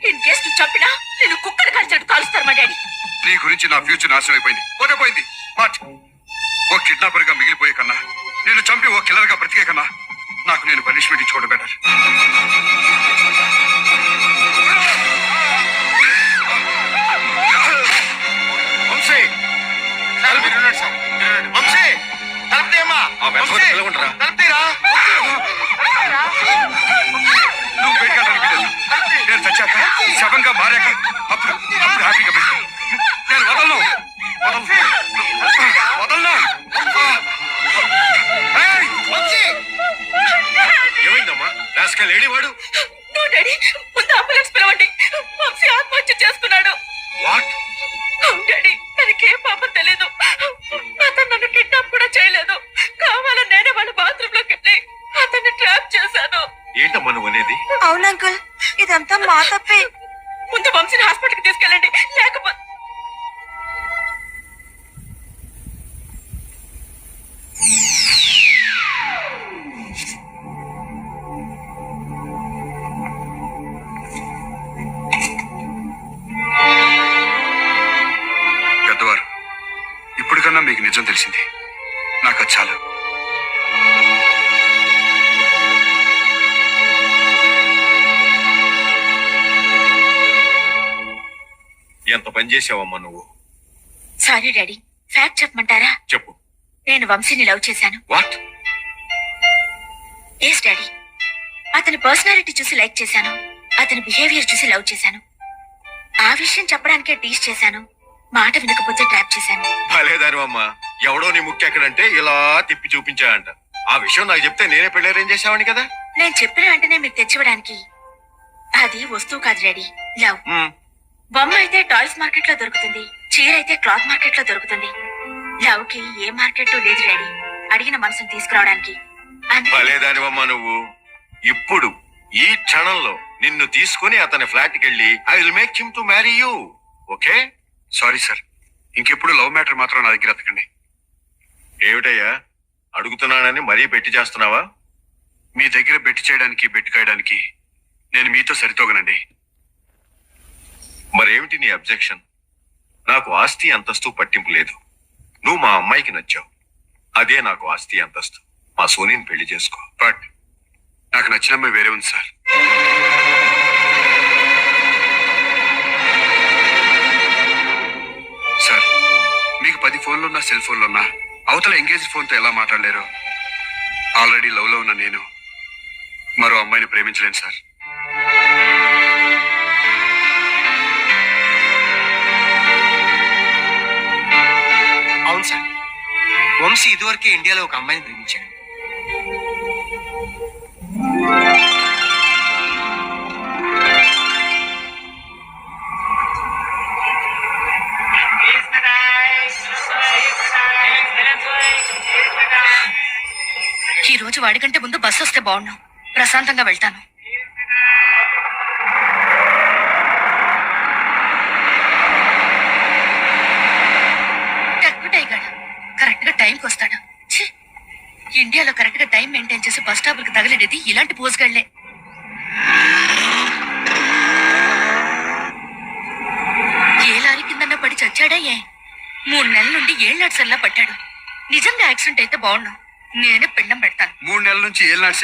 In case నువ్వు చంపినా నేను కుక్కలు కాల్చినట్టు కాలుస్తారు మా డాడీ. నీ గురించి నా ఫ్యూచర్ నాశనం అయిపోయింది. పోతే బట్ ఓ కిడ్నాపర్ గా మిగిలిపోయే కన్నా నేను చంపి ఓ కిల్లర్ గా బ్రతికే కన్నా నాకు నేను పనిష్మెంట్ ఇచ్చుకోవడం బెటర్. వంశీ వంశీ తలపతేమ్మా తలపతీరా. నువ్వు బయటకెళ్ళడానికి వీలేదు. నేను చచ్చాక శవంగా మారాక అప్పుడు హ్యాపీగా బయట. నేను వదలను వదలను. ఏమైందమ్మా? రాస్కల్ లేడీ వాడు. నువ్వు డాడీ ముందు అంబులెన్స్ పిలవండి. వంశీ ఆత్మహత్య చేసుకున్నాడు. వాట్? డాడీ తనకేం పాపం తెలీదు. అతను నన్ను కిడ్నాప్ కూడా చేయలేదు. కావాలని నేనే వాళ్ళ బాత్రూమ్ లోకి వెళ్ళి అతన్ని ట్రాప్ చేశాను. ఏంటమ్మా నువ్వు అనేది? అవును అంకుల్, ఇదంతా మా తప్పే. ముందు వంశీని హాస్పిటల్ కి తీసుకెళ్ళండి, లేకపోతే పెద్దవారు ఇప్పటికన్నా మీకు నిజం తెలిసింది. నాకు అది చాలు. ఎంత పని చేసావమ్మా నువ్వు? సారీ డాడీ, ఫ్యాక్ట్ చెప్పమంటారా? చెప్పు. నేను వంశీని లవ్ చేశాను. వాట్? ఎస్ డాడీ, అతని పర్సనాలిటీ చూసి లైక్ చేశాను. అతని బిహేవియర్ చూసి లవ్ చేశాను. ఆ విషయం చెప్పడానికే టీస్ చేశాను. మాట వినకపోతే ట్రాప్ చేశాను. భలేదానివమ్మా. ఎవడో నీ ముక్కు ఎక్కడంటే ఇలా తిప్పి చూపించాడంట. ఆ విషయం నాకు చెప్తే నేనే పెళ్లి అరేంజ్ చేసావని కదా. నేను చెప్పిన వెంటనే మీకు తెచ్చివ్వడానికి అది వస్తువు కాదు డాడీ, లవ్. బొమ్మ అయితే టాయ్స్ మార్కెట్ లో దొరుకుతుంది, చీర అయితే క్లాత్ మార్కెట్ లో దొరుకుతుంది. లవ్ కి ఏ మార్కెట్ లో లేదు డాడీ, అడిగిన మనసును తీసుకురావడానికి. భలేదానివమ్మా నువ్వు. ఇప్పుడు ఈ క్షణంలో నిన్ను తీసుకుని అతని ఫ్లాట్ కి వెళ్ళి I will make him to marry you. Okay? Sorry sir, ఇంకెప్పుడు లవ్ మ్యాటర్ మాత్రం నా దగ్గర ఎత్తకండి. ఏమిటయ్యా అడుగుతున్నానని మరీ పెట్టి చేస్తున్నావా? మీ దగ్గర బెట్టి చేయడానికి బెట్టి కాయడానికి నేను మీతో సరితోగనండి. మరేమిటి నీ అబ్జెక్షన్? నాకు ఆస్తి అంతస్తు పట్టింపు లేదు. నువ్వు మా అమ్మాయికి నచ్చావు, అదే నాకు ఆస్తి అంతస్తు. మా సోనీని పెళ్లి చేసుకో. బట్ నాకు నచ్చిన అమ్మాయి వేరే ఉంది సార్. సార్, మీకు 10 ఫోన్లున్నా సెల్ ఫోన్లున్నా అవతల ఎంగేజ్ ఫోన్తో ఎలా మాట్లాడలేరు? ఆల్రెడీ లవ్ లో ఉన్న నేను మరో అమ్మాయిని ప్రేమించలేను సార్. అవును సార్, వంశీ ఇదివరకే ఇండియాలో ఒక అమ్మాయిని ప్రేమించాడు. ఈ రోజు వాడికంటే ముందు బస్సు వస్తే బాగుండు. ప్రశాంతంగా వెళ్తాను. కరెక్ట్ గా టైంకి వస్తాడు. ఇండియాలో కరెక్ట్ గా టైం మెయింటైన్ చేసి బస్ స్టాప్ కి తగిలేది ఇలాంటి పోస్గళ్లే. ఏ లారీ కిందన్నా పడి చచ్చాడా? 3 నెలల నుండి 7 నట్సల్లా పట్టాడు. నిజంగా యాక్సిడెంట్ అయితే బాగుండు. నేనే పిండం పెడతాను. 3 నెలల నుంచి 7 నాట్స్